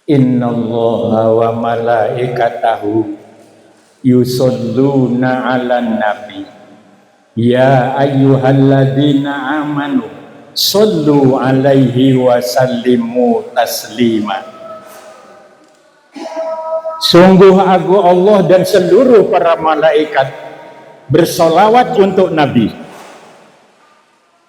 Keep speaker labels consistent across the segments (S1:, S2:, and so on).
S1: Innallaha wa malaikatahu yusholluna 'alan nabi ya ayyuhalladzina amanu shollu 'alaihi wa sallimu taslima. Sungguh aku Allah dan seluruh para malaikat bersolawat untuk Nabi.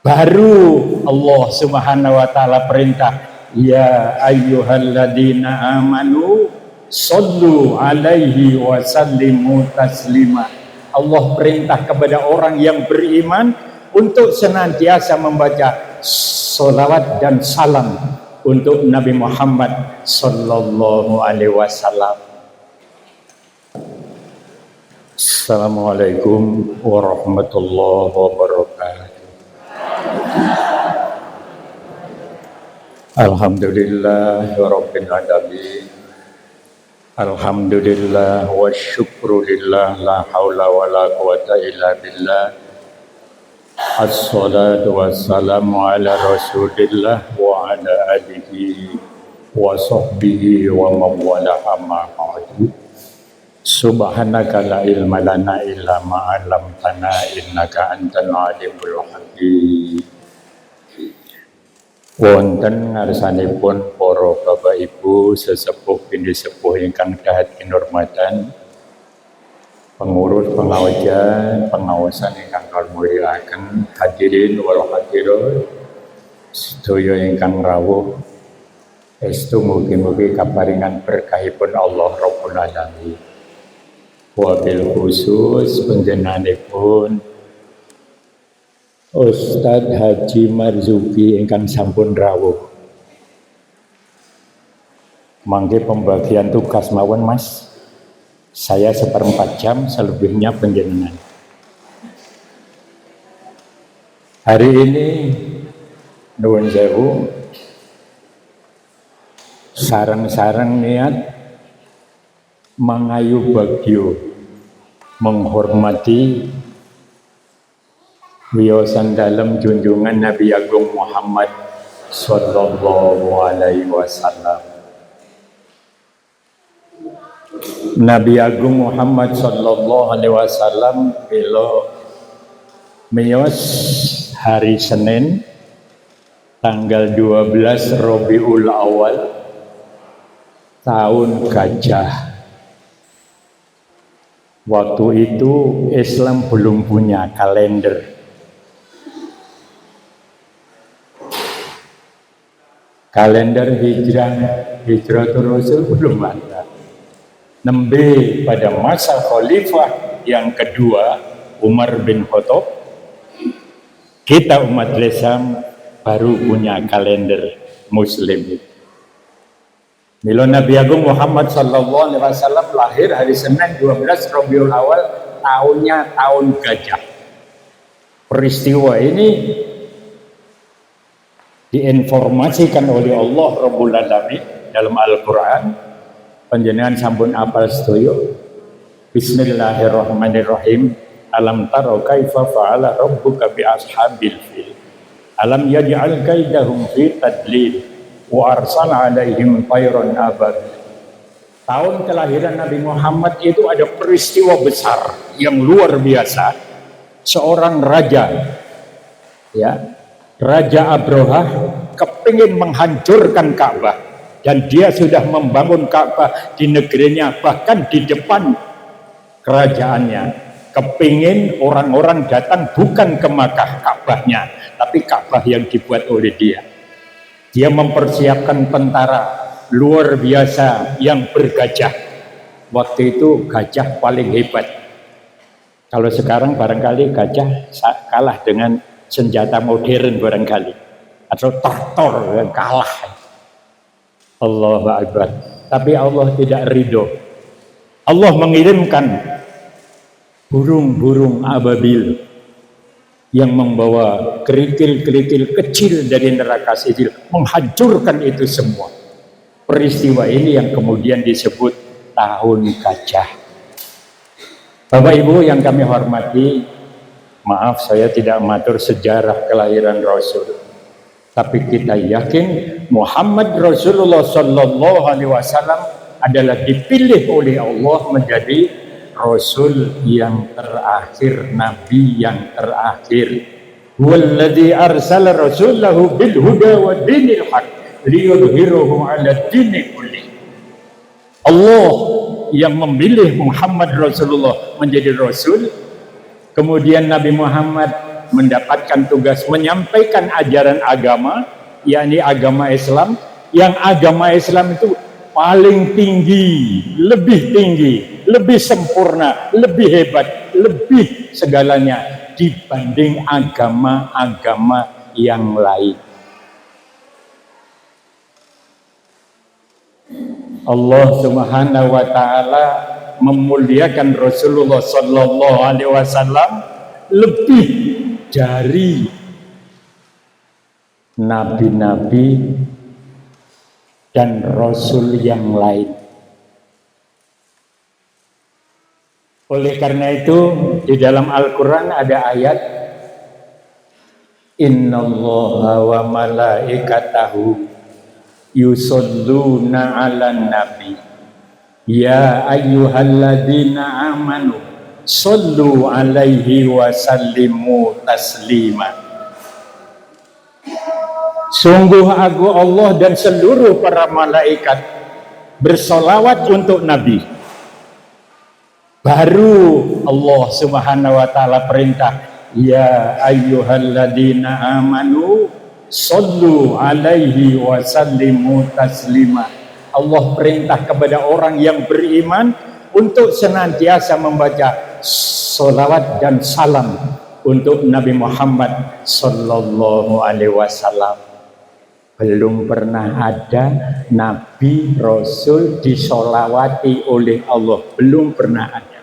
S1: Baru Allah Subhanahu wa taala perintah, ya ayyuhalladzina amanu shollu alaihi wa sallimu taslima. Allah perintah kepada orang yang beriman untuk senantiasa membaca sholawat dan salam untuk Nabi Muhammad sallallahu alaihi wasallam. Assalamualaikum warahmatullahi wabarakatuh. Alhamdulillah rabbil alamin. Alhamdulillah wa syukrulillah la haula wa la quwata illa billah. Assalatu wassalamu ala rasulillah wa ala alihi wa sahbihi wa mawala amma ba'du. Subhanaka la ilma lana illa ma 'allamtana innaka antal alimul hakim. Wonten ngarsanipun para bapak ibu sesepuh bini sepuh ingkang dahat kinurmatan, pengurus pengawasan ingkang kamuliaken, hadirin wal hadirat sedaya ingkang rawuh, estu mugi-mugi kaparingan berkahipun Allah Rabbul Alamin. Wabil khusus panjenenganipun Ustadz Haji Marzuki ingkang sampun rawuh. Mangke pembagian tugas mawon Mas. Saya 1/4 jam, selebihnya panjenengan. Hari ini nuwun sewu, sareng-sareng niat mengayu bagyo menghormati wiyosan dalam junjungan Nabi Agung Muhammad sallallahu alaihi wasallam. Nabi Agung Muhammad sallallahu alaihi wasallam bila miyos hari Senin tanggal 12 Rabiul Awal tahun Gajah. Waktu itu Islam belum punya kalender. Kalender Hijratul Rasul belum ada. Nembe pada masa khalifah yang kedua Umar bin Khattab, kita umat Islam baru punya kalender Muslim. Mila Nabi Agung Muhammad sallallahu alaihi wasallam lahir hari Senin 12 Rabiul Awal, tahunnya tahun Gajah. Peristiwa ini diinformasikan oleh Allah Rabbul Alamin dalam Al-Quran. Panjenengan sampun apal sedaya. Bismillahirrahmanirrahim. Alam taro kaifa fa'ala rabbuka bi ashabil fil. Alam yaj'al kaidahum fi tadlil wa arsala alaihim tayran ababil. Tahun kelahiran Nabi Muhammad itu ada peristiwa besar yang luar biasa. Seorang raja, ya, Raja Abrahah kepingin menghancurkan Ka'bah, dan dia sudah membangun Ka'bah di negerinya, bahkan di depan kerajaannya. Kepingin orang-orang datang bukan ke Makkah Ka'bahnya, tapi Ka'bah yang dibuat oleh dia. Dia mempersiapkan tentara luar biasa yang bergajah. Waktu itu gajah paling hebat. Kalau sekarang barangkali gajah kalah dengan senjata modern barangkali, atau traktor yang kalah. Allahu Akbar. Tapi Allah tidak ridho. Allah mengirimkan burung-burung ababil yang membawa kerikil-kerikil kecil dari neraka sijil, menghancurkan itu semua. Peristiwa ini yang kemudian disebut tahun Gajah. Bapak Ibu yang kami hormati, maaf saya tidak matur sejarah kelahiran Rasul. Tapi kita yakin Muhammad Rasulullah Sallallahu Alaihi Wasallam adalah dipilih oleh Allah menjadi Rasul yang terakhir, Nabi yang terakhir. Walladzi arsala rasulahu bil huda wa dinil haq liyudhhirahu 'ala dini kulli. Allah yang memilih Muhammad Rasulullah menjadi Rasul, kemudian Nabi Muhammad mendapatkan tugas menyampaikan ajaran agama, yakni agama Islam, yang agama Islam itu paling tinggi, lebih sempurna, lebih hebat, lebih segalanya dibanding agama-agama yang lain. Allah Subhanahu wa taala memuliakan Rasulullah sallallahu alaihi wasallam lebih dari nabi-nabi dan rasul yang lain. Oleh karena itu di dalam Al-Quran ada ayat Innallaha wa malaikatahu yusholluna 'alan nabi ya ayyuhalladzina amanu shollu 'alaihi wa sallimu taslima. Sungguh aku Allah dan seluruh para malaikat bersolawat untuk Nabi. Baru Allah Subhanahu wa taala perintah, ya ayyuhalladzina amanu shollu 'alaihi wa sallimu taslima. Allah perintah kepada orang yang beriman untuk senantiasa membaca sholawat dan salam untuk Nabi Muhammad sallallahu alaihi wasallam. Belum pernah ada Nabi Rasul disolawati oleh Allah, belum pernah ada.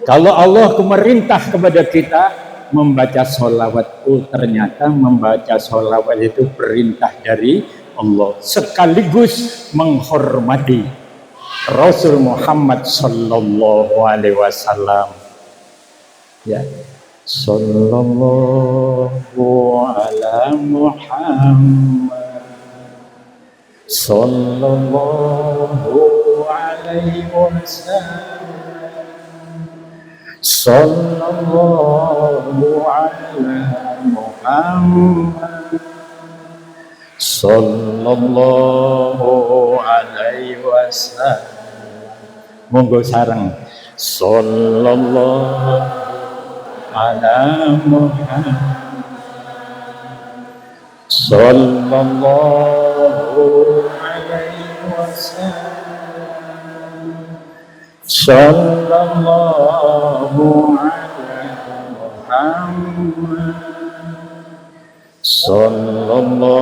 S1: Kalau Allah memerintah kepada kita membaca sholawat, ternyata membaca sholawat itu perintah dari Allah, sekaligus menghormati Rasul Muhammad sallallahu alaihi wasallam. Ya, sallallahu ala Muhammad sallallahu alaihi wasallam sallallahu ala Muhammad sallallahu alaihi wasallam. Monggo sareng sallallahu ala Muhammad sallallahu alaihi wasallam sallallahu ala Muhammad sallallahu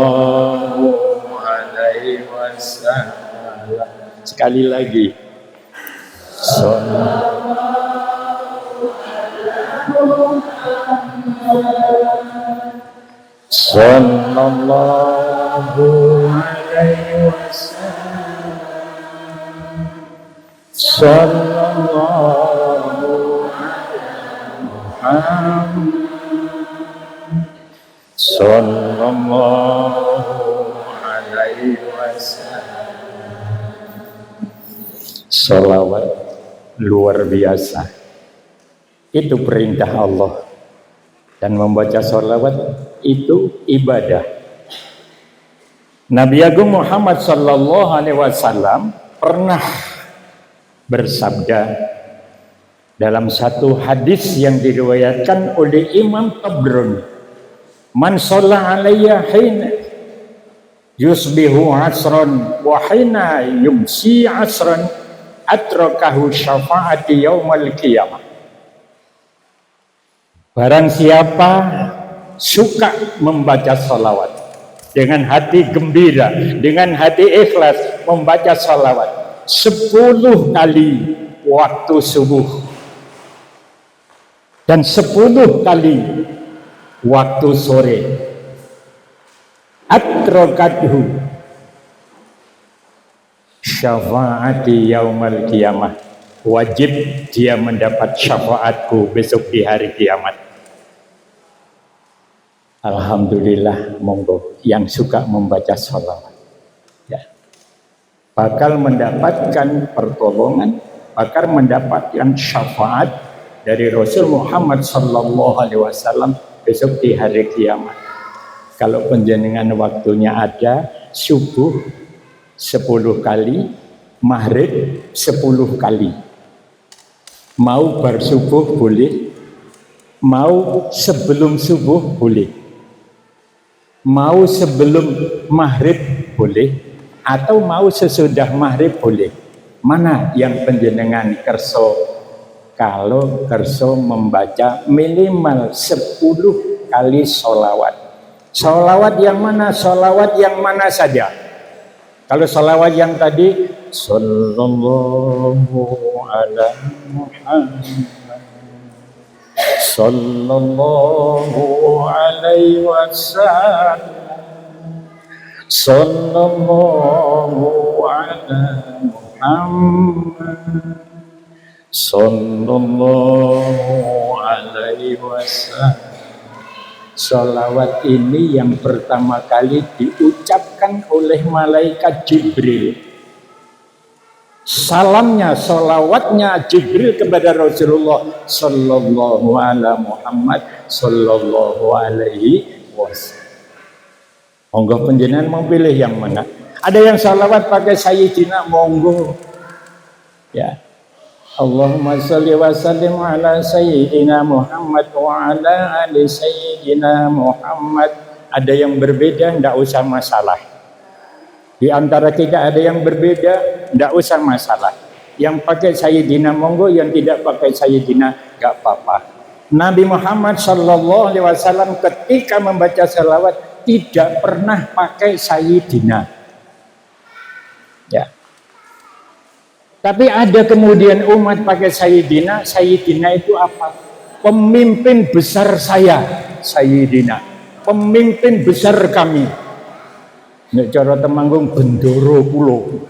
S1: alaihi wasallam. Sekali lagi, sallallahu alaihi wasallam, sallallahu alaihi Muhammad sallallahu alaihi wasallam. Salawat luar biasa. Itu perintah Allah. Dan membaca salawat itu ibadah. Nabi Agung Muhammad sallallahu alaihi wasallam pernah bersabda dalam satu hadis yang diriwayatkan oleh Imam Tabrani, man shalla alayya hina yusbihu asran wa hina yumsi asran atrakahu syafaati yaumal qiyamah. Barang siapa suka membaca salawat dengan hati gembira, dengan hati ikhlas membaca salawat 10 kali waktu subuh dan 10 kali waktu sore, atrakatuhu syafaati yaumal qiyamah, wajib dia mendapat syafaatku besok di hari kiamat. Alhamdulillah, monggo yang suka membaca sholawat ya, bakal mendapatkan pertolongan, bakal mendapatkan syafaat dari Rasul Muhammad sallallahu alaihi wasallam besok di hari kiamat. Kalau penjenengan waktunya ada, subuh 10 kali, maghrib 10 kali. Mau bersubuh boleh, mau sebelum subuh boleh, mau sebelum maghrib boleh, atau mau sesudah maghrib boleh. Mana yang penjenengan kerso? Kalau kerso membaca minimal 10 kali sholawat. Sholawat yang mana? Sholawat yang mana saja. Kalau sholawat yang tadi, sallallahu ala Muhammad, sallallahu alaihi wasallam, sallallahu ala Muhammad, sallallahu alaihi wasallam. Sholawat ini yang pertama kali diucapkan oleh malaikat Jibril. Salamnya, sholawatnya Jibril kepada Rasulullah sallallahu ala Muhammad sallallahu alaihi wasallam. Monggo penjenengan mau pilih yang mana? Ada yang sholawat pakai Sayyidina, monggo ya. Allahumma sholli wa sallim ala Sayyidina Muhammad wa ala ali Sayyidina Muhammad. Ada yang berbeda, tidak usah masalah. Di antara kita ada yang berbeda, tidak usah masalah. Yang pakai Sayyidina monggo, yang tidak pakai Sayyidina gak apa-apa. Nabi Muhammad sallallahu alaihi wasallam ketika membaca salawat tidak pernah pakai Sayyidina. Ya. Tapi ada kemudian umat pakai Sayyidina. Sayyidina itu apa? Pemimpin besar saya, Sayyidina. Pemimpin besar kami. Nek cara Temanggung bendoro pulau.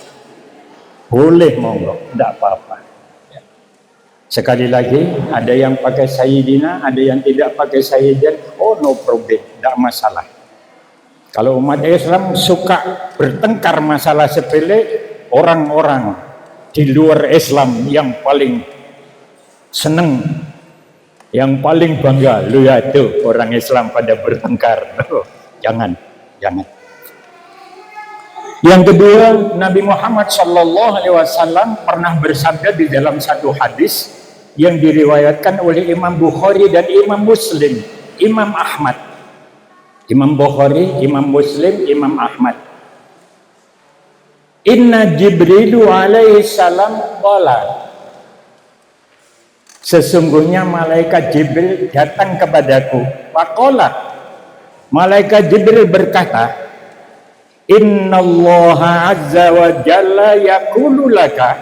S1: Boleh monggo, tidak apa-apa. Ya. Sekali lagi, ada yang pakai Sayyidina, ada yang tidak pakai Sayyidina. Oh, no problem, tidak masalah. Kalau umat Islam suka bertengkar masalah sepele, orang-orang di luar Islam yang paling seneng, yang paling bangga, lu ya tuh orang Islam pada bertengkar. Jangan. Yang kedua, Nabi Muhammad sallallahu alaihi wasallam pernah bersabda di dalam satu hadis yang diriwayatkan oleh Imam Bukhari dan Imam Muslim, Imam Ahmad. Imam Bukhari, Imam Muslim, Imam Ahmad. Inna Jibrilu alaihi salam qala, sesungguhnya malaikat Jibril datang kepadaku. Faqala, malaikat Jibril berkata, innallaha azza wa jalla yaqulu laka,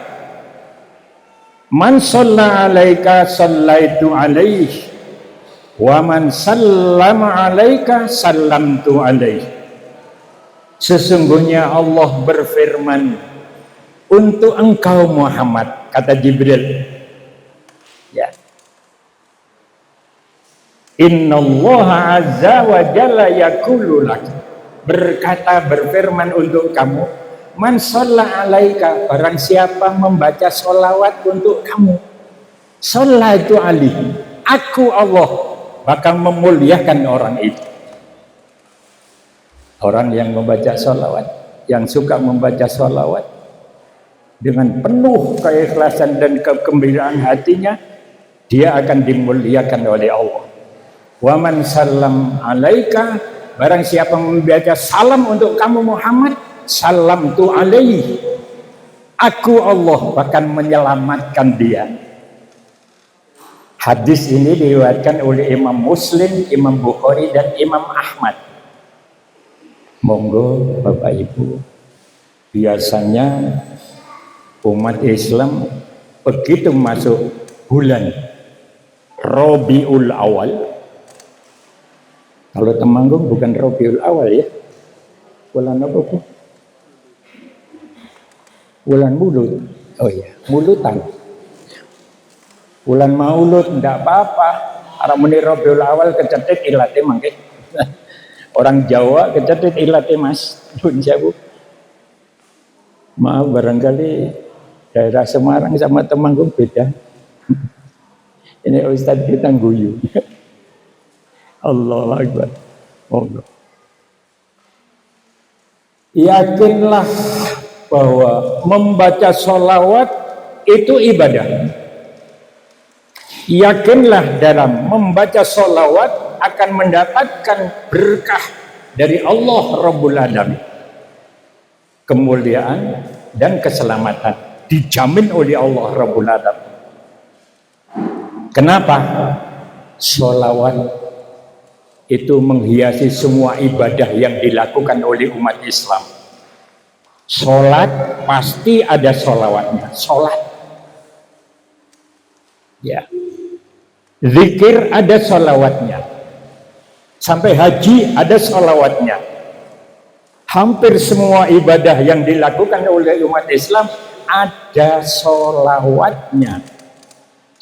S1: man shalla alaika sallaitu alaihi, wa man sallama alaika sallamtu alaihi. Sesungguhnya Allah berfirman untuk engkau Muhammad, kata Jibril. Ya. Innallaha azza wa jalla yaqulu lak, berkata berfirman untuk kamu, man shalla alaika, barang siapa membaca sholawat untuk kamu, sholatu alaihi, aku Allah bakal memuliakan orang itu. Orang yang membaca sholawat, yang suka membaca sholawat dengan penuh keikhlasan dan kegembiraan hatinya, dia akan dimuliakan oleh Allah. Wa man sallam alaika, barang siapa membaca salam untuk kamu Muhammad, salam tu alaihi, aku Allah bahkan menyelamatkan dia. Hadis ini diriwayatkan oleh Imam Muslim, Imam Bukhari dan Imam Ahmad. Monggo Bapak Ibu, biasanya umat Islam begitu masuk bulan Rabiul Awal, kalau Temanggung bukan Rabiul Awal ya, bulan apa Bu? Bulan Mulut. Oh iya, Mulutan. Bulan Maulud tidak apa-apa. Arab muni Rabiul Awal kecetik ilate mangke. Orang Jawa kecetit ilate Mas. Nun sewu. Maaf barangkali daerah Semarang sama Temanggung beda. Ini Ustadz kita guyu. Allahu Akbar. Allah. Yakinlah bahwa membaca sholawat itu ibadah. Yakinlah dalam membaca sholawat akan mendapatkan berkah dari Allah Rabbul Alamin. Kemuliaan dan keselamatan dijamin oleh Allah Rabbul Alamin. Kenapa? Sholawat itu menghiasi semua ibadah yang dilakukan oleh umat Islam. Sholat pasti ada sholawatnya. Sholat, ya. Zikir ada sholawatnya. Sampai haji ada sholawatnya. Hampir semua ibadah yang dilakukan oleh umat Islam ada sholawatnya.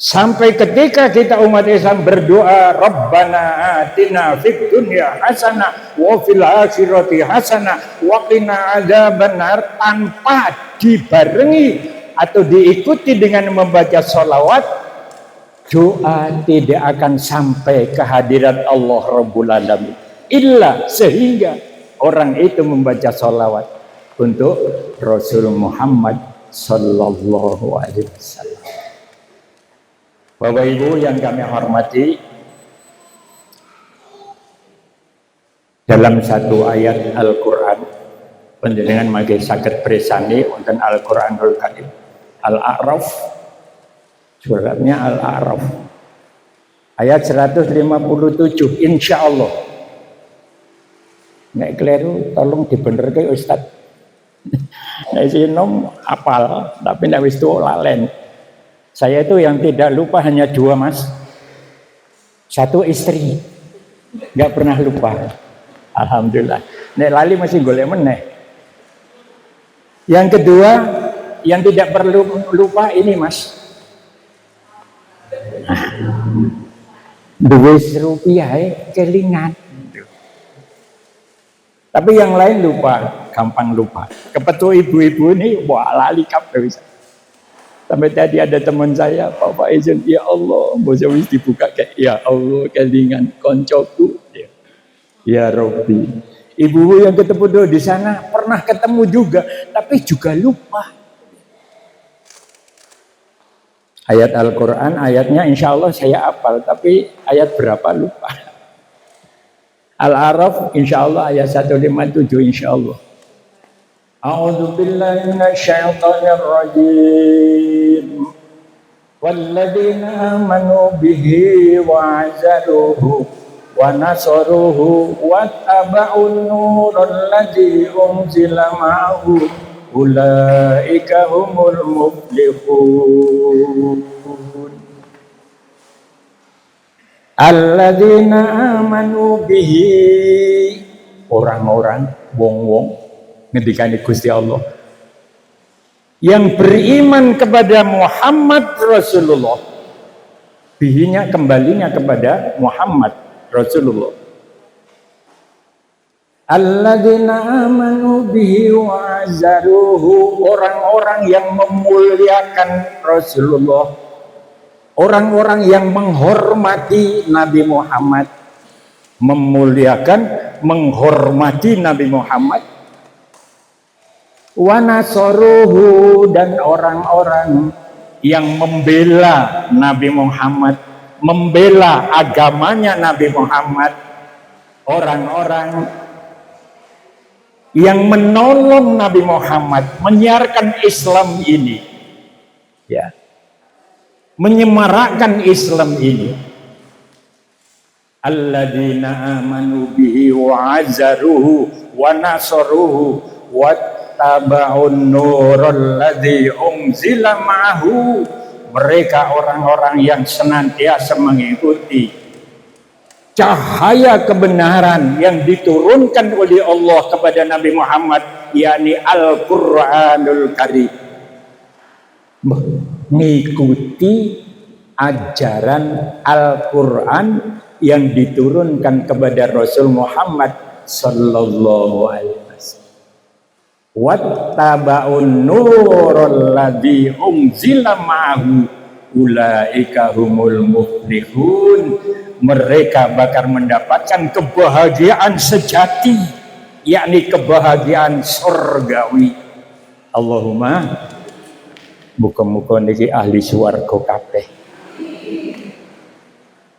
S1: Sampai ketika kita umat Islam berdoa, Rabbana atina fid dunya hasanah wa fil akhirati hasanah wa qina adzabannar, tanpa dibarengi atau diikuti dengan membaca sholawat, doa tidak akan sampai kehadiran Allah Rabbul Alamin. Illa sehingga orang itu membaca sholawat untuk Rasul Muhammad Sallallahu Alaihi Wasallam. Bapak Ibu yang kami hormati, dalam satu ayat Al-Quran, panjenengan mangke saged presani wonten Al-Quranul Karim, Al-A'raf, suratnya Al-A'raf, ayat 157, insya Allah. Nek keliru tolong dibenerke Ustaz. Nek sinom apal, tapi nek wis tuwa lalen. Saya itu yang tidak lupa hanya 2 Mas. 1 istri, nggak pernah lupa. Alhamdulillah. Nek lali masih golek meneh. Yang kedua, yang tidak perlu lupa ini Mas. Duit rupiah kelingan. Tapi yang lain lupa, gampang lupa. Kepetu ibu-ibu ini, wah lali kabeh. Sampai tadi ada teman saya, Bapak izin, ya Allah, bosnya wis dibuka kayak, ya Allah, kelingan koncoku. Ya Robbi. Ibu yang ketemu dulu di sana pernah ketemu juga, tapi juga lupa. Ayat Al-Quran, ayatnya insya Allah saya hafal, tapi ayat berapa lupa. Al-A'raf insya Allah ayat 157 insya Allah. A'udzu billahi minasyaitonir rajim. Walladzina amanu bihi wa 'azzaruhu wa nasaruhu wa taba'un nurul ladzi unzila ma'ahu ulaika humul muflihun. Alladzina amanu bihi, orang-orang wong-wong ngendikane Gusti Allah yang beriman kepada Muhammad Rasulullah, bihinya kembalinya kepada Muhammad Rasulullah. Alladzina amanu bihi wa azzaruhu, orang-orang yang memuliakan Rasulullah, orang-orang yang menghormati Nabi Muhammad, memuliakan, menghormati Nabi Muhammad. Wa nasaruhu, dan orang-orang yang membela Nabi Muhammad, membela agamanya Nabi Muhammad, orang-orang yang menolong Nabi Muhammad menyiarkan Islam ini, ya, menyemarakkan Islam ini. Alladzina amanu bihi wa azzaruhu wa nasaruhu wa taba'un nurul ladzi unzila ma'ahu, mereka orang-orang yang senantiasa mengikuti cahaya kebenaran yang diturunkan oleh Allah kepada Nabi Muhammad, yakni Al-Qur'anul Karim, mengikuti ajaran Al-Quran yang diturunkan kepada Rasul Muhammad sallallahu alaihi wasallam. Wattaba'un nurul ladzi unzila ma'ahu ulaika humul muflihun. Mereka bakal mendapatkan kebahagiaan sejati, yakni kebahagiaan surgawi. Allahumma muga-muga niki ahli swarga kabeh.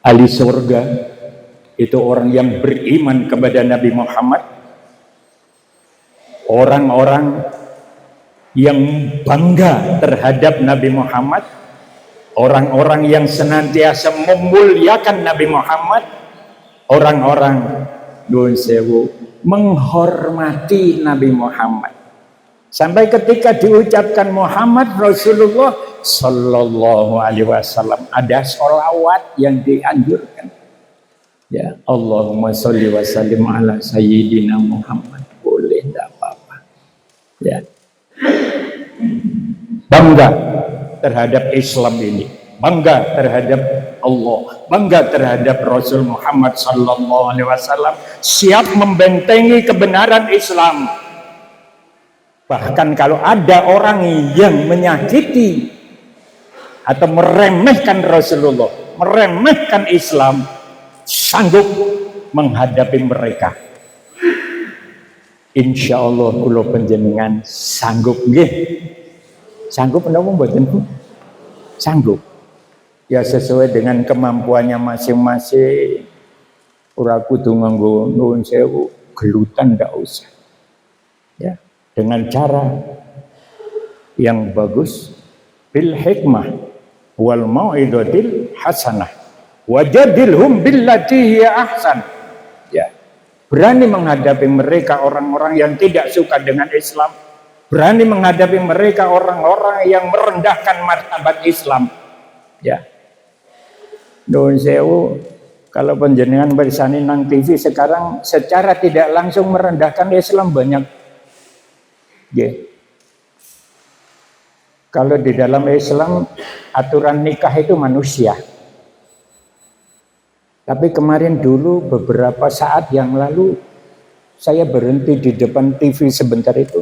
S1: Ahli surga itu orang yang beriman kepada Nabi Muhammad, orang-orang yang bangga terhadap Nabi Muhammad, orang-orang yang senantiasa memuliakan Nabi Muhammad, orang-orang nuwun sewu menghormati Nabi Muhammad. Sampai ketika diucapkan Muhammad Rasulullah sallallahu alaihi wasallam, ada sholawat yang dianjurkan. Ya, Allahumma sholli wa sallim ala sayyidina Muhammad. Boleh, tidak apa-apa. Ya. Bangga terhadap Islam ini, bangga terhadap Allah, bangga terhadap Rasul Muhammad sallallahu alaihi wasallam, siap membentengi kebenaran Islam. Bahkan kalau ada orang yang menyakiti atau meremehkan Rasulullah, meremehkan Islam, sanggup menghadapi mereka. Insya Allah kula panjenengan sanggup nggih. Sanggup napa mboten Bu? Sanggup. Ya sesuai dengan kemampuannya masing-masing. Ora kudu nganggo nuwun sewu gelutan, ndak usah. Ya, dengan cara yang bagus, bil hikmah wal mau'izatil hasanah wajadilhum billati hiya ahsan. Ya, berani menghadapi mereka orang-orang yang tidak suka dengan Islam, berani menghadapi mereka orang-orang yang merendahkan martabat Islam. Ya, nuwun sewu, kalau panjenengan bersani nang TV sekarang secara tidak langsung merendahkan Islam banyak. Ya. Kalau di dalam Islam aturan nikah itu manusia. Tapi kemarin dulu beberapa saat yang lalu saya berhenti di depan TV sebentar itu.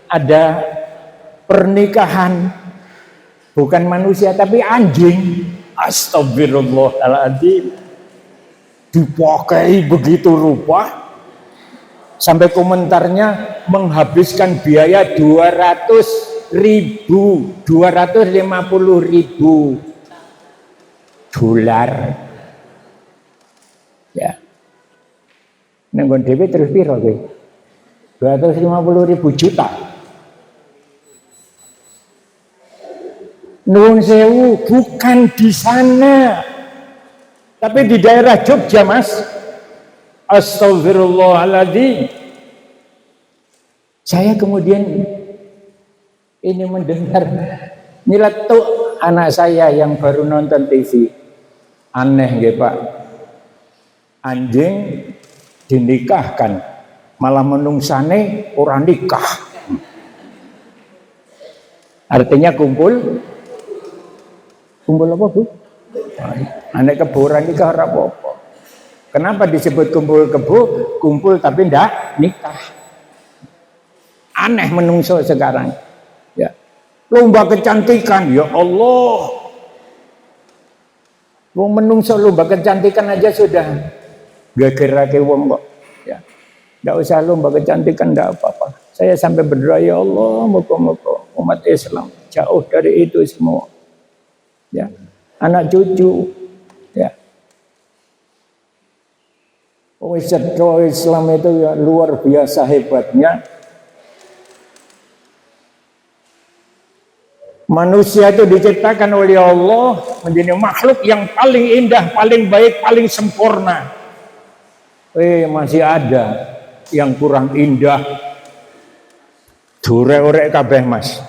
S1: Ada pernikahan bukan manusia tapi anjing. Astagfirullahaladzim. Dipakai begitu rupa sampai komentarnya menghabiskan biaya 250.000 dolar. Ya. Nenggon dhewe terus piro kowe? 250.000 juta. Nuwun sewu, bukan di sana. Tapi di daerah Jogja, Mas. Astagfirullahaladzim. Saya kemudian ini mendengar nyeletuk anak saya yang baru nonton TV. Aneh nggih Pak. Anjing dinikahkan, malah menungsane orang nikah. Artinya kumpul apa Bu? Anak keboran nikah ora apa-apa. Kenapa disebut kumpul kebo? Kumpul tapi ndak nikah. Aneh menungso sekarang. Ya. Lomba kecantikan, ya Allah. Wong menungso lomba kecantikan aja sudah gegerake wong kok. Ya. Ndak usah lomba kecantikan, ndak apa-apa. Saya sampai berdoa, ya Allah, moga-moga umat Islam jauh dari itu semua. Ya. Anak cucu, ya. Islam itu ya luar biasa hebatnya. Manusia itu diciptakan oleh Allah menjadi makhluk yang paling indah, paling baik, paling sempurna. Masih ada yang kurang indah. Dure-orek kabeh Mas.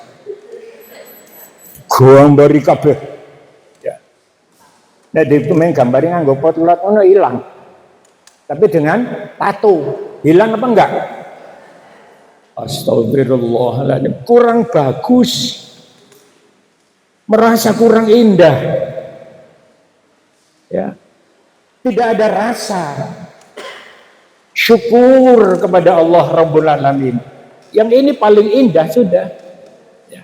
S1: Gambari kabeh. Ya. Nah, di pemain gambarnya nganggo potlot ngono ilang. Tapi dengan tato, hilang apa enggak? Astagfirullahaladzim, kurang bagus, merasa kurang indah, ya, tidak ada rasa. syukur kepada Allah Rabbul Alamin. Yang ini paling indah sudah. Ya.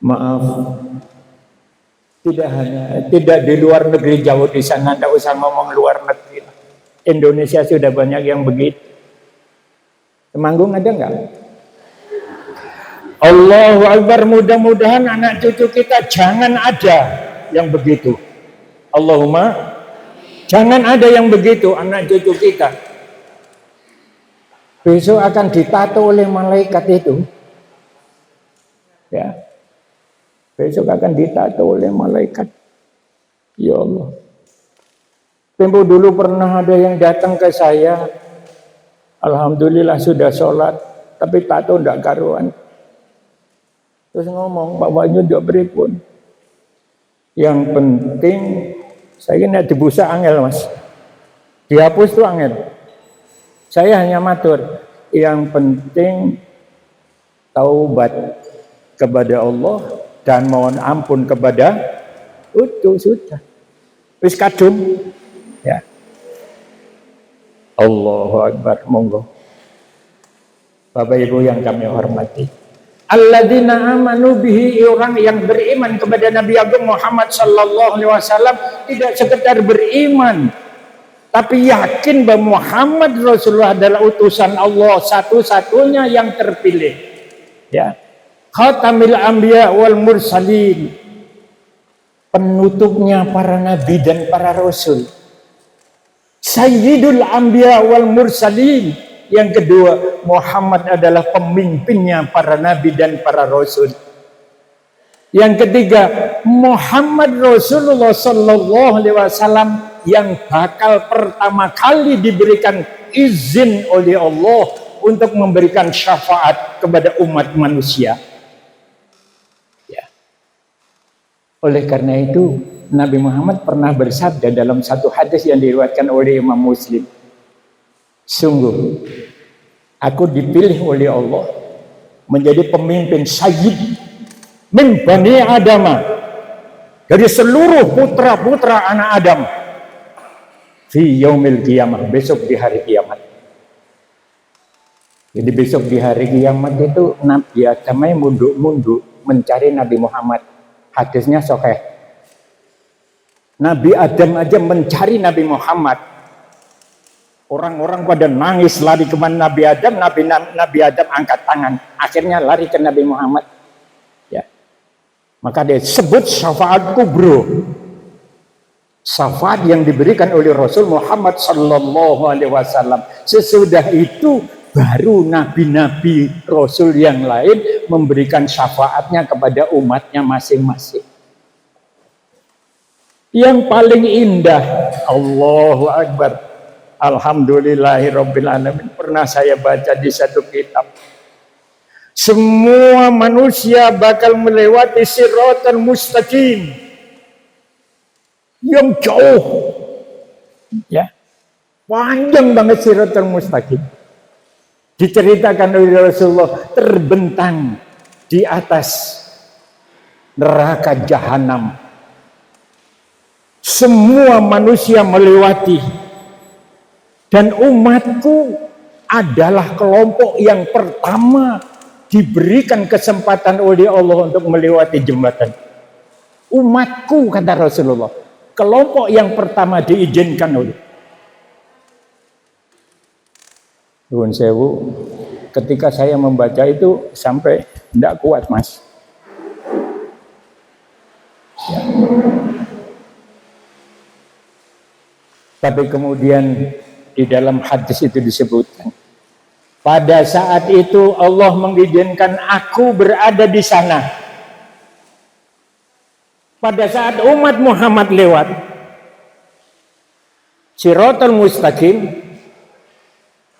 S1: Maaf, tidak di luar negeri, jauh di sana, tidak usah ngomong luar negeri. Indonesia sudah banyak yang begitu. Temanggung ada nggak? Allahu Akbar, mudah-mudahan anak cucu kita jangan ada yang begitu. Allahumma jangan ada yang begitu anak cucu kita. Besok akan ditato oleh malaikat itu. Ya. Besok akan ditato oleh malaikat. Ya Allah. Tempo dulu pernah ada yang datang ke saya. Alhamdulillah sudah sholat, tapi tato ndak karuan. Terus ngomong, bapaknya juga beripun. Yang penting, saya ini dibusa angel mas. Dihapus tuh angel. Saya hanya matur, yang penting taubat kepada Allah dan mohon ampun kepada itu sudah. Wis kadung. Ya. Allahu Akbar, monggo. Bapak Ibu yang kami hormati. Alladzina amanu bihi, orang yang beriman kepada Nabi Agung Muhammad sallallahu alaihi wasallam tidak sekedar beriman, tapi yakin bahwa Muhammad Rasulullah adalah utusan Allah satu-satunya yang terpilih. Ya. Khatamil anbiya wal mursalin. Penutupnya para nabi dan para rasul. Sayyidul anbiya wal mursalin. Yang kedua, Muhammad adalah pemimpinnya para nabi dan para rasul. Yang ketiga, Muhammad Rasulullah sallallahu alaihi wasallam yang bakal pertama kali diberikan izin oleh Allah untuk memberikan syafaat kepada umat manusia. Ya. Oleh karena itu, Nabi Muhammad pernah bersabda dalam satu hadis yang diriwayatkan oleh Imam Muslim. Sungguh, aku dipilih oleh Allah menjadi pemimpin sayyid min bani Adam, dari seluruh putra-putra anak Adam, fi yaumil qiyamah, besok di hari kiamat. Jadi besok di hari kiamat itu Nabi Adam munduk-munduk mencari Nabi Muhammad. Hadisnya sahih. Nabi Adam aja mencari Nabi Muhammad. Orang-orang pada nangis lari ke mana Nabi Adam, Nabi Adam angkat tangan, akhirnya lari ke Nabi Muhammad. Ya. Maka dia sebut syafaat kubro. Syafaat yang diberikan oleh Rasul Muhammad sallallahu alaihi wasallam. Sesudah itu baru nabi-nabi Rasul yang lain memberikan syafaatnya kepada umatnya masing-masing. Yang paling indah, Allahu Akbar, alhamdulillahirabbil alamin, pernah saya baca di satu kitab. Semua manusia bakal melewati siratal mustaqim yang jauh, ya, panjang banget siratal mustaqim. Diceritakan oleh Rasulullah, terbentang di atas neraka jahanam. Semua manusia melewati, dan umatku adalah kelompok yang pertama diberikan kesempatan oleh Allah untuk melewati jembatan. Umatku, kata Rasulullah, kelompok yang pertama diizinkan oleh. Nuwun sewu, ketika saya membaca itu sampai tidak kuat mas. Ya. Tapi kemudian di dalam hadis itu disebutkan, pada saat itu Allah mengizinkan aku berada di sana. Pada saat umat Muhammad lewat Siratal Mustaqim,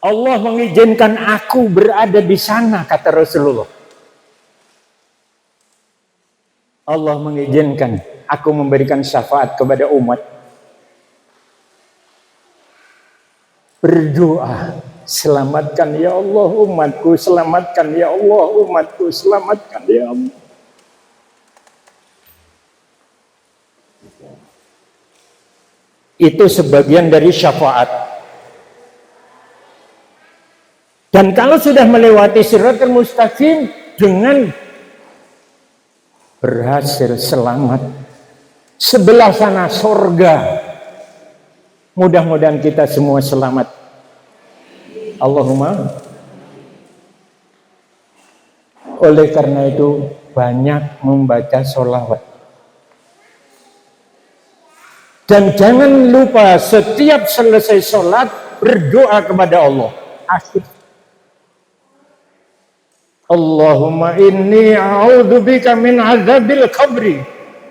S1: Allah mengizinkan aku berada di sana, kata Rasulullah. Allah mengizinkan aku memberikan syafaat kepada umat. Berdoa, selamatkan ya Allah umatku, selamatkan ya Allah umatku, selamatkan ya Allah. Itu sebagian dari syafaat.
S2: Dan kalau sudah melewati siratal mustaqim dengan berhasil selamat, sebelah sana surga. Mudah-mudahan kita semua selamat. Allahumma. Oleh karena itu banyak membaca sholawat. Dan jangan lupa setiap selesai sholat berdoa kepada Allah. Akhir. Allahumma inni a'udzubika min azabil qabri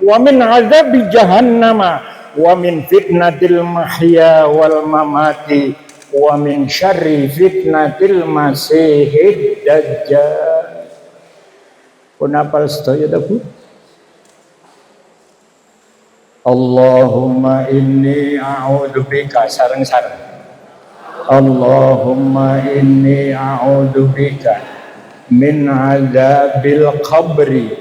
S2: wa min azabi jahannama wa min fitnatil mahya wal mamati wa min syarri fitnatil masihid dajjal. Pun apal sedaya ta Bu? Allahumma inni a'udzubika sareng-sareng. Allahumma inni a'udzubika min azabil qabri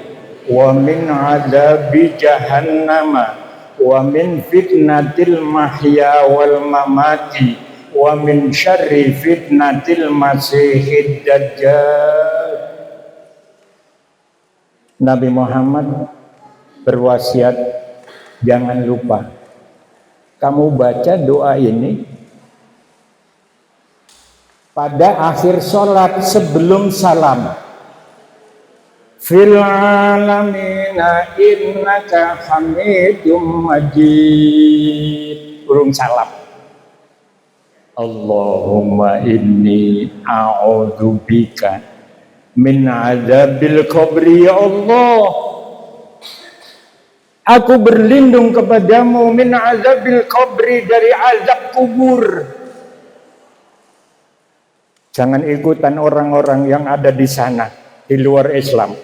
S2: wa min azabi jahannama wa min fitnatil mahya wal mamati wa min syarri fitnatil masihid dajjal. Nabi Muhammad berwasiat, jangan lupa kamu baca doa ini pada akhir sholat sebelum salam. Fil alamina innaka hamidum majid. Burung salam. Allahumma inni a'udzubika min azabil qabri, ya Allah. Aku berlindung kepadamu min azabil qabri, dari azab kubur. Jangan ikutan orang-orang yang ada di sana, di luar Islam.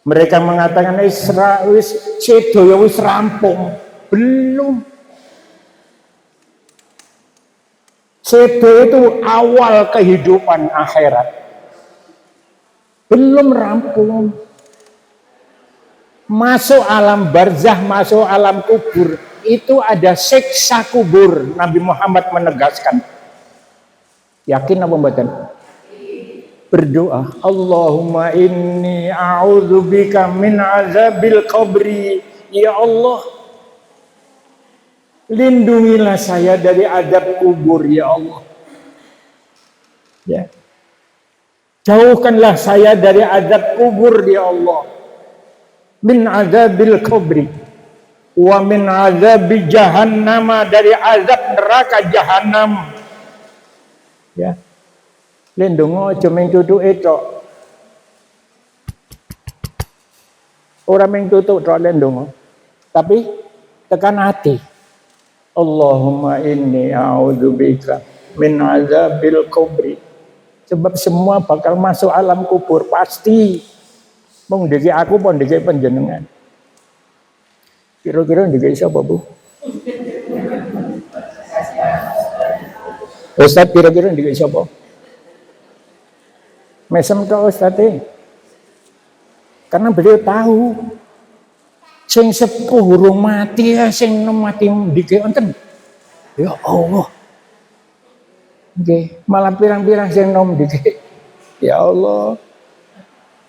S2: Mereka mengatakan wis sedo ya wis rampung. Belum. Sedo itu awal kehidupan akhirat. Belum rampung. Masuk alam barzah, masuk alam kubur, itu ada siksa kubur. Nabi Muhammad menegaskan. Yakin apa mboten? Berdoa, Allahumma inni a'udzubika min azabil qabri. Ya Allah, lindungilah saya dari azab kubur, ya Allah. Ya. Jauhkanlah saya dari azab kubur, ya Allah. Min azabil qabri wa min azabi jahannama, dari azab neraka jahannam. Ya, lindungo cuma tutuk itu, orang yang tutuk itu lindungo, tapi tekan hati. Allahumma inni a'udzubika min azabil kubri. Sebab semua bakal masuk alam kubur pasti. Mung diki aku pun diki panjenengan. Kira-kira diki siapa Bu? Ustaz kira-kira diki siapa? Mesem to Ustaz. Karena beliau tahu sing sepuh urung mati ya, sing nom mati diki wonten. Ya Allah. Nggih, malah pirang-pirang sing nom diki. Ya Allah.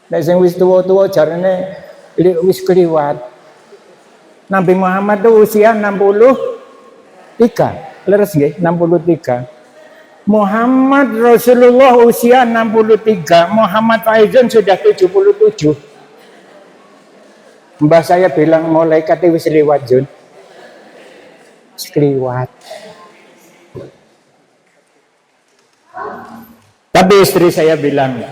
S2: Nek sing wis tuwa-tuwa jarane wis kliwat. Nabi Muhammad itu usia 63. Leres nggih, 63. Muhammad Rasulullah usia 63, Muhammad Faizun sudah 77. Mbah saya bilang malaikat wis liwat Jun. Liwat. Tapi istri saya bilang,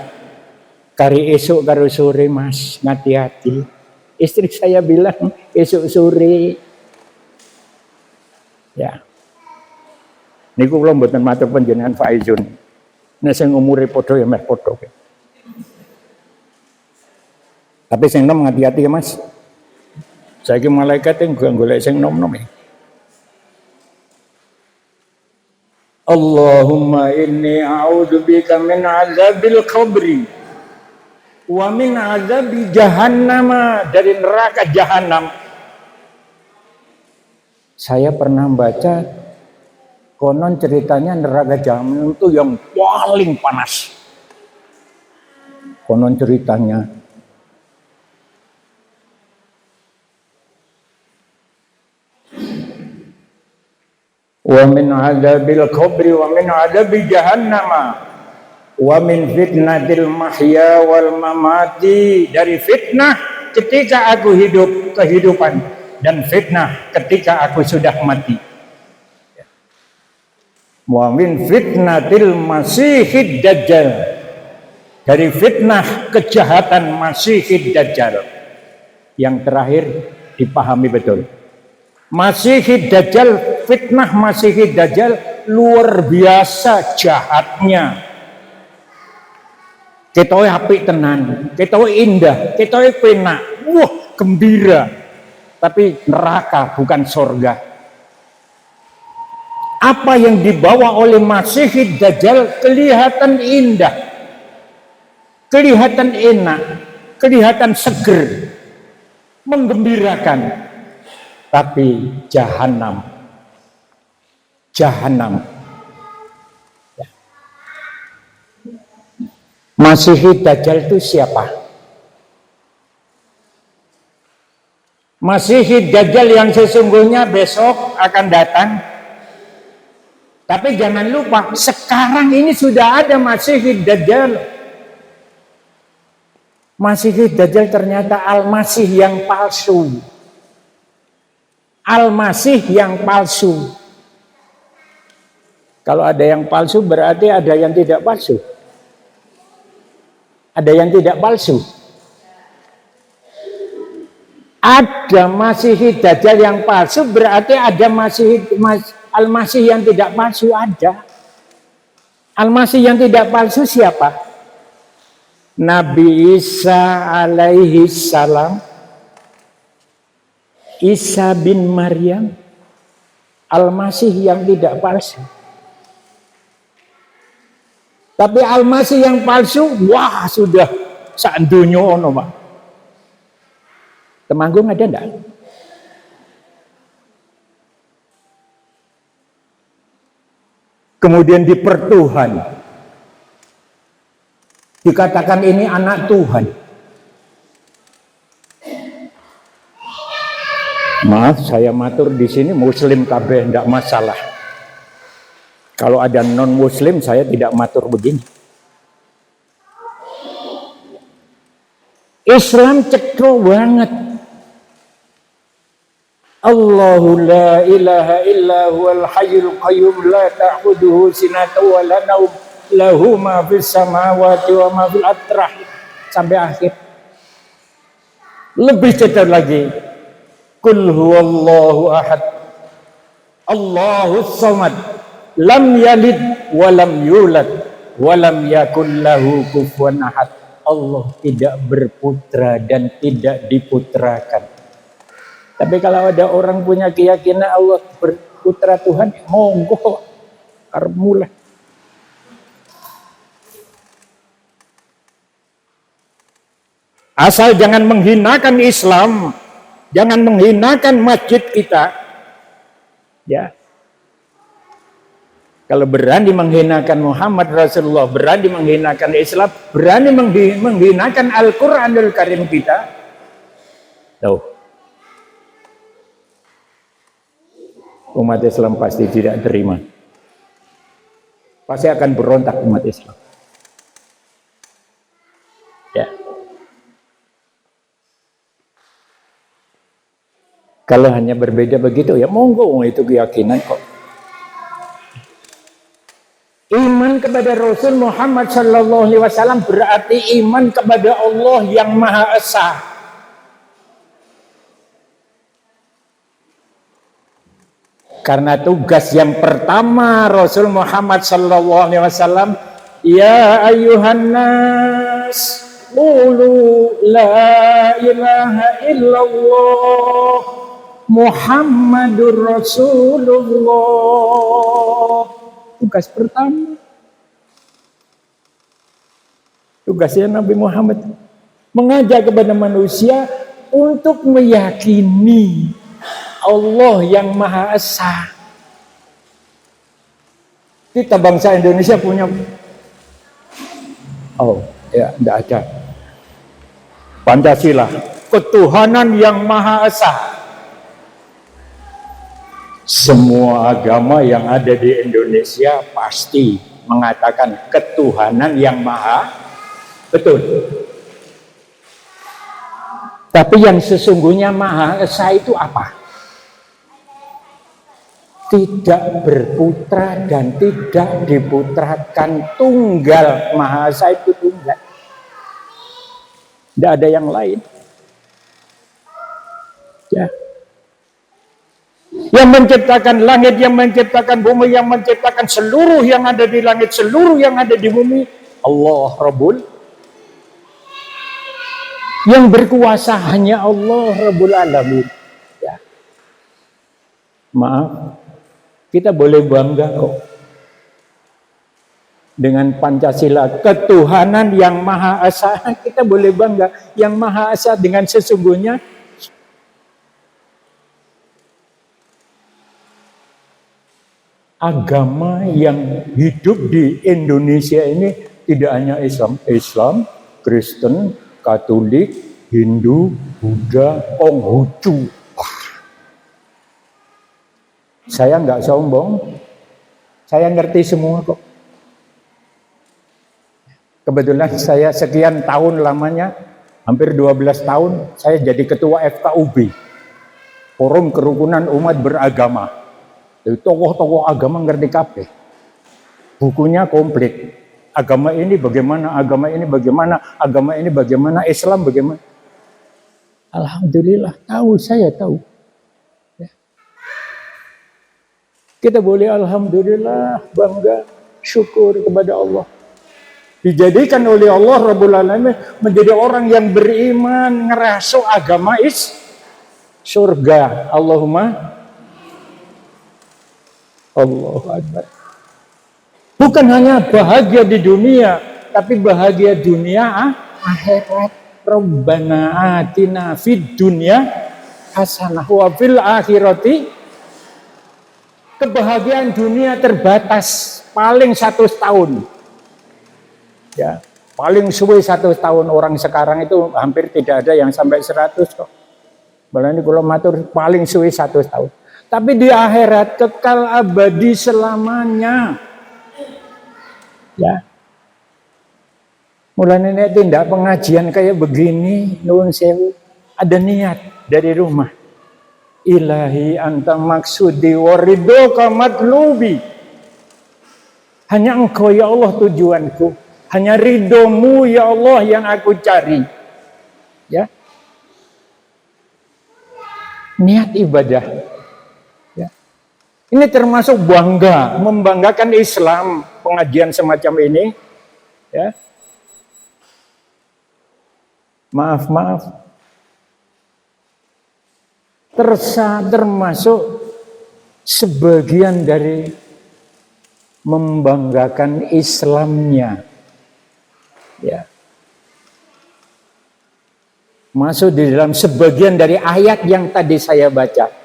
S2: kari esok karo sore Mas, hati-hati. Istri saya bilang esok sore. Ya. Niku kula mboten matur panjenengan Faizun. Nek sing umure padha ya meh padha. Tapi sing nom hati-hati ya Mas. Saiki malaikat yang golek sing nom-nom ya. Allahumma inni a'udzubika min azabil qabri wa min azabi jahannam, dari neraka jahanam. Saya pernah baca Konon ceritanya neraka Jahanam itu yang paling panas. Konon ceritanya. Wa min adzabil qabri wa min adzabi jahannam wa min fitnatil mahya wal mamati, dari fitnah ketika aku hidup kehidupan dan fitnah ketika aku sudah mati. Wa min fitnatil masihid dajjal, dari fitnah kejahatan masihid dajjal. Yang terakhir dipahami betul. Masihid dajjal, fitnah masihid dajjal luar biasa jahatnya. Ketoe apik tenan, ketoe indah, ketoe penak, wah gembira. Tapi neraka bukan surga. Apa yang dibawa oleh masihid dajjal kelihatan indah, kelihatan enak, kelihatan seger, menggembirakan. Tapi jahanam. Masihid dajjal itu siapa? Masihid dajjal yang sesungguhnya besok akan datang. Tapi jangan lupa, sekarang ini sudah ada masihid dajjal. Masihid dajjal ternyata Al-Masih yang palsu. Al-Masih yang palsu. Kalau ada yang palsu berarti ada yang tidak palsu. Ada yang tidak palsu. Ada Masihid dajjal yang palsu berarti ada Al-Masih yang tidak palsu, ada. Al-Masih yang tidak palsu siapa? Nabi Isa alaihi salam, Isa bin Maryam, Al-Masih yang tidak palsu. Tapi Al-Masih yang palsu, wah sudah sak donya ono, Pak. Temanggung ada enggak? Kemudian dipertuhan. Dikatakan ini anak Tuhan. Maaf, saya matur di sini muslim kabeh enggak masalah. Kalau ada non muslim saya tidak matur begini. Islam cekro banget. Allahu la ilaha illa huwal hayyul qayyum la ta'khudhuhu sinatun wa la nawm lahu ma fis samawati wa ma fil ardi sampai akhir. Lebih cetar lagi. Qul huwallahu ahad. Allahus samad. Lam yalid wa lam yulad wa lam yakul lahu kufuwan ahad. Allah tidak berputra dan tidak diputrakan. Tapi kalau ada orang punya keyakinan Allah berputra Tuhan, monggo armulah. Asal jangan menghinakan Islam, jangan menghinakan masjid kita. Ya. Kalau berani menghinakan Muhammad Rasulullah, berani menghinakan Islam, berani menghinakan Al-Quranul Karim kita, tuh, umat Islam pasti tidak terima. Pasti akan berontak umat Islam. Ya. Kalau hanya berbeda begitu, ya monggo, itu keyakinan kok. Iman kepada Rasul Muhammad sallallahu alaihi wasallam berarti iman kepada Allah yang Maha Esa. Karena tugas yang pertama Rasul Muhammad sallallahu alaihi wasallam, ya ayyuhan nas qulu la ilaha illallah Muhammadur Rasulullah. Tugas pertama. Tugasnya Nabi Muhammad mengajak kepada manusia untuk meyakini Allah yang Maha Esa. Kita bangsa Indonesia punya, oh ya, tidak ada. Pancasila, ketuhanan yang Maha Esa. Semua agama yang ada di Indonesia pasti mengatakan ketuhanan yang Maha, betul. Tapi yang sesungguhnya Maha Esa itu apa? Tidak berputra dan tidak diputrakan, tunggal. Maha Esa itu tunggal, tidak ada yang lain ya. Yang menciptakan langit, yang menciptakan bumi, yang menciptakan seluruh yang ada di langit, seluruh yang ada di bumi, Allah Rabbul. Yang berkuasa hanya Allah Rabbul Alamin ya. Maaf, kita boleh bangga kok dengan Pancasila, ketuhanan yang Maha Esa. Kita boleh bangga, yang Maha Esa dengan sesungguhnya. Agama yang hidup di Indonesia ini tidak hanya Islam, Kristen, Katolik, Hindu, Buddha, Konghucu. Saya nggak sombong, saya ngerti semua kok. Kebetulan saya sekian tahun lamanya, hampir 12 tahun, saya jadi ketua FKUB, Forum Kerukunan Umat Beragama. Tokoh-tokoh agama ngerti kabeh. Bukunya komplit. Agama ini bagaimana, agama ini bagaimana, agama ini bagaimana, Islam bagaimana. Alhamdulillah, saya tahu. Ya. Kita boleh alhamdulillah, bangga, syukur kepada Allah. Dijadikan oleh Allah Rabbul Alamin menjadi orang yang beriman, ngerasuk agama surga. Allahumma Allahu Akbar. Bukan hanya bahagia di dunia, tapi bahagia dunia akhirat. Rabbana atina fid dunya hasanah wa fil akhirati. Kebahagiaan dunia terbatas, paling 100 tahun. Ya, paling suwe 100 tahun. Orang sekarang itu hampir tidak ada yang sampai 100 kok. Malah ini kalau matur paling suwe 100 tahun. Tapi di akhirat kekal abadi selamanya. Ya. Mulanya ini tindak pengajian kayak begini, nuwun sewu, ada niat dari rumah. Ilahi anta maksudi waridhoka matlubi. Hanya engkau ya Allah tujuanku. Hanya ridhomu ya Allah yang aku cari. Ya. Niat ibadah. Ini termasuk bangga, membanggakan Islam, pengajian semacam ini. Ya. Maaf. Termasuk sebagian dari membanggakan Islamnya. Ya. Masuk di dalam sebagian dari ayat yang tadi saya baca.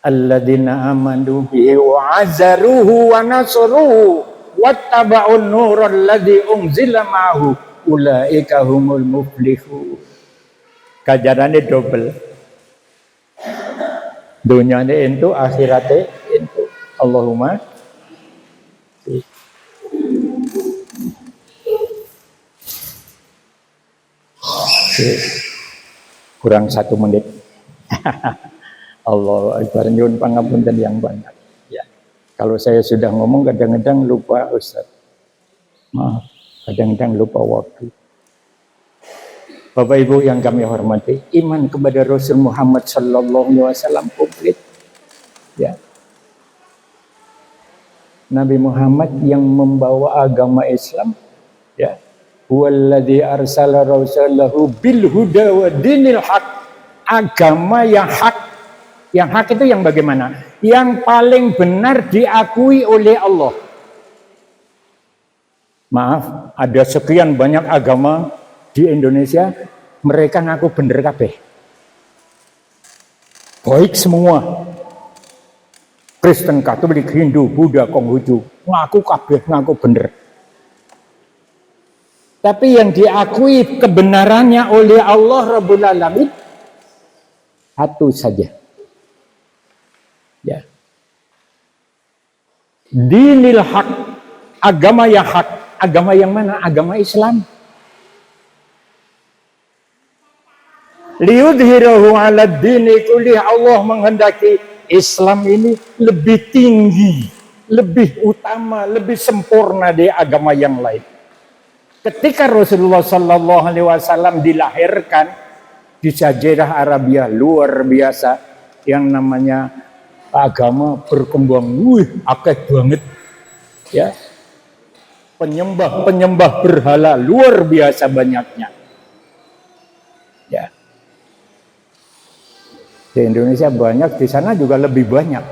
S2: Alladzina amanu bihi wa azzaruhu wa nasruhu wattaba'un nural ladzi unzila ma'ahu ulaika humul muflihun. Kajarane double. Dunyane ento, akhirate ento. Allahumma kurang 1 menit. Allah Akbar, nyuwun pangapunten yang banyak. Ya. Kalau saya sudah ngomong kadang-kadang lupa Ustaz. Maaf, kadang-kadang lupa waktu. Bapak Ibu yang kami hormati, iman kepada Rasul Muhammad sallallahu alaihi wasallam komplit. Ya. Nabi Muhammad yang membawa agama Islam, ya. Huwallazi arsala rasulahu bil huda wa dinil haq. Agama yang hak. Yang hak itu yang bagaimana? Yang paling benar diakui oleh Allah. Maaf, ada sekian banyak agama di Indonesia, mereka ngaku bener kabeh. Baik semua. Kristen, Katolik, Hindu, Buddha, Konghucu, ngaku kabeh, ngaku bener. Tapi yang diakui kebenarannya oleh Allah Rabbul Alamin satu saja. Ya. Dinil haq, agama yang hak. Agama yang mana? Agama Islam. Liyudhirahu ala dini kulih, Allah menghendaki Islam ini lebih tinggi, lebih utama, lebih sempurna dari agama yang lain. Ketika Rasulullah Sallallahu Alaihi Wasallam dilahirkan di Jazirah Arabia, luar biasa, yang namanya agama berkembang, akeh banget, ya, penyembah berhala luar biasa banyaknya, ya. Di Indonesia banyak, di sana juga lebih banyak.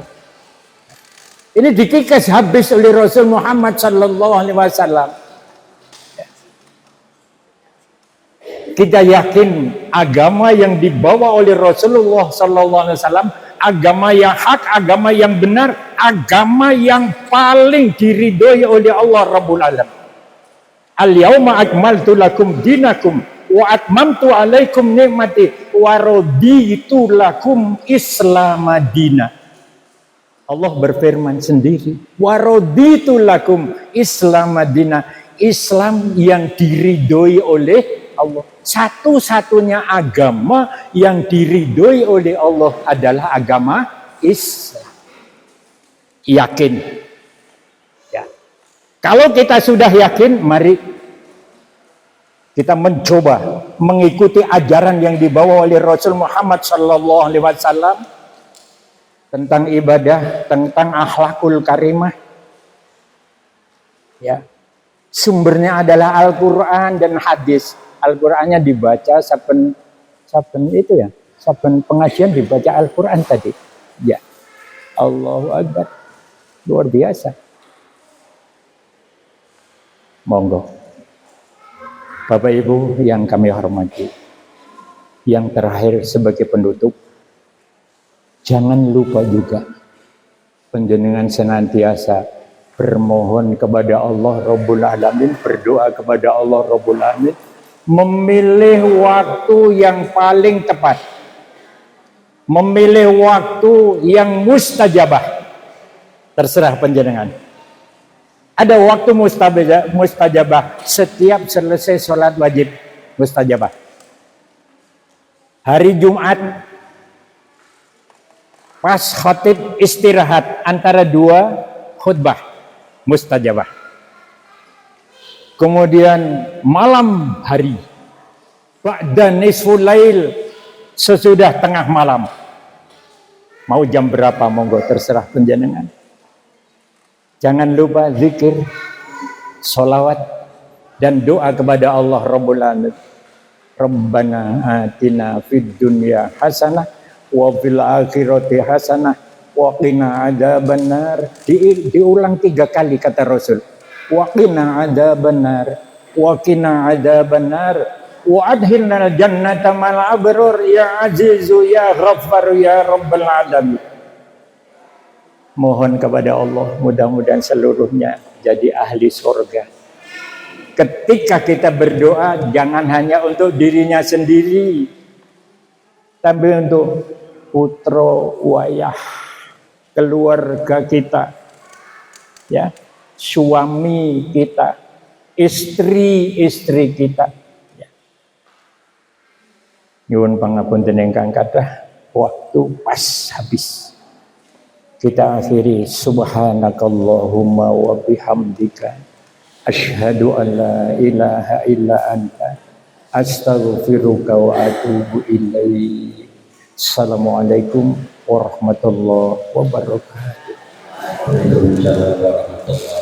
S2: Ini dikikis habis oleh Rasul Muhammad Sallallahu Alaihi Wasallam. Kita yakin agama yang dibawa oleh Rasulullah Sallallahu Alaihi Wasallam, agama yang hak, agama yang benar, agama yang paling diridhoi oleh Allah Rabbul Alamin. Al-yauma akmaltu lakum dinakum wa atmamtu alaikum nikmati wa raditu lakum Islam madina. Allah berfirman sendiri, wa raditu lakum Islam madina, Islam yang diridhoi oleh Allah. Satu-satunya agama yang diridhoi oleh Allah adalah agama Islam. Yakin? Ya. Kalau kita sudah yakin, mari kita mencoba mengikuti ajaran yang dibawa oleh Rasul Muhammad Sallallahu Alaihi Wasallam tentang ibadah, tentang akhlakul karimah. Ya, sumbernya adalah Al-Quran dan hadis. Al-Qur'annya dibaca saben itu ya, saben pengajian dibaca Al-Qur'an tadi. Ya. Allahu Akbar. Luar biasa. Monggo. Bapak Ibu yang kami hormati. Yang terakhir sebagai penutup, jangan lupa juga panjenengan senantiasa bermohon kepada Allah Rabbul Alamin, berdoa kepada Allah Rabbul Alamin, memilih waktu yang paling tepat, memilih waktu yang mustajabah. Terserah panjenengan. Ada waktu mustajabah setiap selesai sholat wajib mustajabah. Hari Jumat pas khatib istirahat antara dua khutbah mustajabah. Kemudian malam hari ba'da nisful lail, sesudah tengah malam. Mau jam berapa monggo terserah panjenengan. Jangan lupa zikir, sholawat, dan doa kepada Allah Rabbul Alamin. Rabbana atina fid dunya hasanah wa fil akhirati hasanah wa qina adzabannar. Diulang 3 kali kata Rasul. Wa qina adzabannar, wa qina adzabannar, wa adkhilna jannata mal abrur ya azizu ya ghaffar ya rabbal alamin. Mohon kepada Allah mudah-mudahan seluruhnya jadi ahli surga. Ketika kita berdoa jangan hanya untuk dirinya sendiri, tapi untuk putra wayah, keluarga kita, ya, suami kita, istri kita. Ya. Nyuwun pangapunten ingkang kathah, waktu pas habis. Kita akhiri subhanakallahumma wa bihamdika asyhadu an la ilaha illa anta astaghfiruka wa atubu ilaik. Assalamualaikum warahmatullahi wabarakatuh.